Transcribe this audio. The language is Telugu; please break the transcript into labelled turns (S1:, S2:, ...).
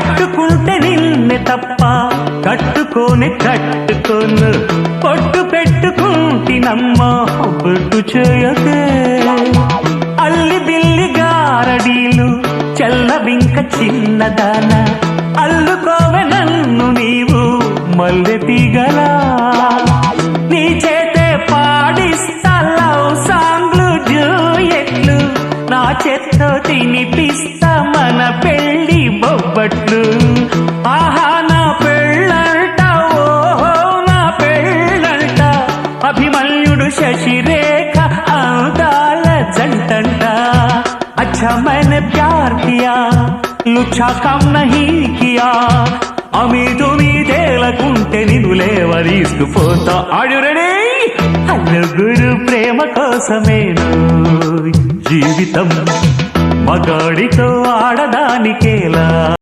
S1: కట్టుకుంటే నిన్నే తప్ప కట్టుకోని కట్టుకోను పొట్టు పెట్టుకుంటినమ్మా బొట్టు చేయదే అల్లి బిల్లి గారడీలు చల్లవింక చిన్నదాన అల్లుకోవె నన్ను నీవు మల్లె తీగలా నీ చేతే పాడిస్తా లవ్ సాంగ్లు జూయెట్లు నా చేత్తో తినిపిస్తా మన పెళ్లి బొబ్బట్లు ఆహా నా పెళ్ళంట ఓహో నా పెళ్ళంట అభిమన్యుడు శశిరేఖ అందాల జంటంట अच्छा मैंने प्यार किया लुच्छा कम नहीं किया అమీదు మీదేలకుంటే నిన్ను లేవరీసుకుపోతా ఆడు రెడీ అల్లుగురు ప్రేమ కోసమేను జీవితం మగాడితో ఆడదానికేలా